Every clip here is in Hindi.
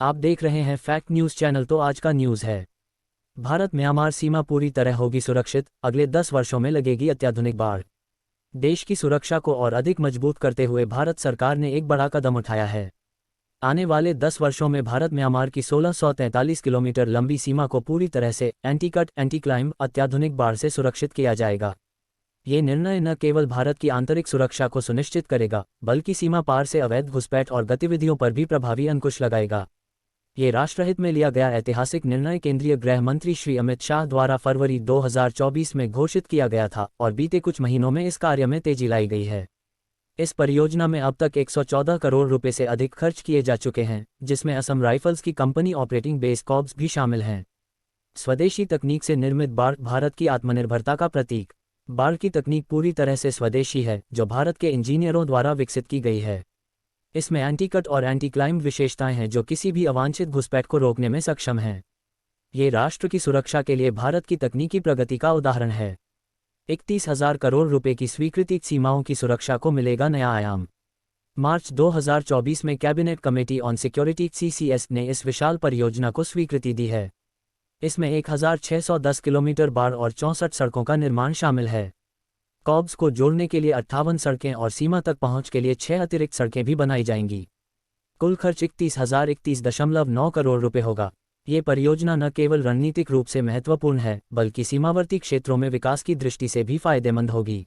आप देख रहे हैं फैक्ट न्यूज़ चैनल। तो आज का न्यूज़ है, भारत म्यांमार सीमा पूरी तरह होगी सुरक्षित, अगले 10 वर्षों में लगेगी अत्याधुनिक बाड़। देश की सुरक्षा को और अधिक मजबूत करते हुए भारत सरकार ने एक बड़ा कदम उठाया है। आने वाले 10 वर्षों में भारत म्यांमार की 1643 किलोमीटर लंबी सीमा को पूरी तरह से एंटी कट एंटी क्लाइंब अत्याधुनिक बाड़ से सुरक्षित किया जाएगा। ये निर्णय न केवल भारत की आंतरिक सुरक्षा को सुनिश्चित करेगा, बल्कि सीमा पार से अवैध घुसपैठ और गतिविधियों पर भी प्रभावी अंकुश लगाएगा। ये राष्ट्रहित में लिया गया ऐतिहासिक निर्णय केंद्रीय गृह मंत्री श्री अमित शाह द्वारा फरवरी 2024 में घोषित किया गया था और बीते कुछ महीनों में इस कार्य में तेजी लाई गई है। इस परियोजना में अब तक 114 करोड़ रुपए से अधिक खर्च किए जा चुके हैं, जिसमें असम राइफल्स की कंपनी ऑपरेटिंग बेस कॉर्प्स भी शामिल हैं। स्वदेशी तकनीक से निर्मित बाड़ भारत की आत्मनिर्भरता का प्रतीक। बाड़ की तकनीक पूरी तरह से स्वदेशी है, जो भारत के इंजीनियरों द्वारा विकसित की गई है। इसमें एंटी कट और एंटी क्लाइंब विशेषताएं हैं जो किसी भी अवांछित घुसपैठ को रोकने में सक्षम हैं। ये राष्ट्र की सुरक्षा के लिए भारत की तकनीकी प्रगति का उदाहरण है। 31,000 करोड़ रुपए की स्वीकृति सीमाओं की सुरक्षा को मिलेगा नया आयाम। मार्च 2024 में cabinet committee on security (CCS) ने इस विशाल परियोजना को स्वीकृति दी है। इसमें 1610 किलोमीटर बाड़ और 64 सड़कों का निर्माण शामिल है। कॉर्प्स को जोड़ने के लिए 58 सड़कें और सीमा तक पहुंच के लिए 6 अतिरिक्त सड़कें भी बनाई जाएंगी। कुल खर्च 31,031.9 करोड़ रुपए होगा। ये परियोजना न केवल रणनीतिक रूप से महत्वपूर्ण है, बल्कि सीमावर्ती क्षेत्रों में विकास की दृष्टि से भी फायदेमंद होगी।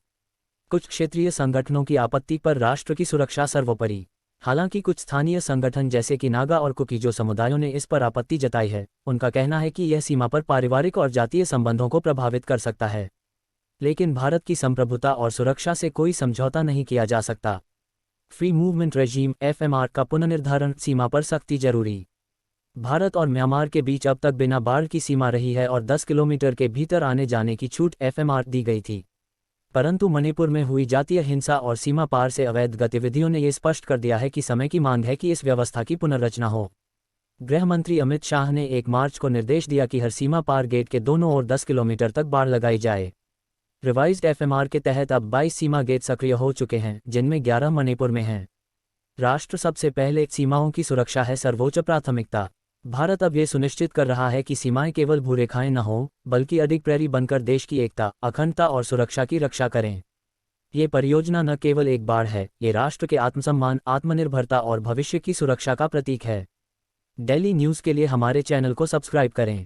कुछ क्षेत्रीय संगठनों की आपत्ति पर राष्ट्र की सुरक्षा सर्वोपरि। हालांकि कुछ स्थानीय संगठन जैसे कि नागा और कुकीजो समुदायों ने इस पर आपत्ति जताई है। उनका कहना है कि यह सीमा पर पारिवारिक और जातीय संबंधों को प्रभावित कर सकता है। लेकिन भारत की संप्रभुता और सुरक्षा से कोई समझौता नहीं किया जा सकता। फ्री मूवमेंट रेजीम (FMR) का पुनर्निर्धारण, सीमा पर सख्ती जरूरी। भारत और म्यांमार के बीच अब तक बिना बाड़ की सीमा रही है और 10 किलोमीटर के भीतर आने जाने की छूट FMR दी गई थी। परंतु मणिपुर में हुई जातीय हिंसा और सीमा पार से अवैध गतिविधियों ने यह स्पष्ट कर दिया है कि समय की मांग है कि इस व्यवस्था की पुनर्रचना हो। गृह मंत्री अमित शाह ने 1 मार्च को निर्देश दिया कि हर सीमा पार गेट के दोनों ओर 10 किलोमीटर तक बाड़ लगाई जाए। रिवाइज्ड FMR के तहत अब 22 सीमा गेट सक्रिय हो चुके हैं, जिनमें 11 मणिपुर में हैं। राष्ट्र सबसे पहले सीमाओं की सुरक्षा है सर्वोच्च प्राथमिकता। भारत अब ये सुनिश्चित कर रहा है कि सीमाएं केवल भूरेखाएं न हों, बल्कि अधिक प्रहरी बनकर देश की एकता, अखंडता और सुरक्षा की रक्षा करें। ये परियोजना न केवल एक बाड़ है, ये राष्ट्र के आत्मसम्मान, आत्मनिर्भरता और भविष्य की सुरक्षा का प्रतीक है। डेली न्यूज़ के लिए हमारे चैनल को सब्सक्राइब करें।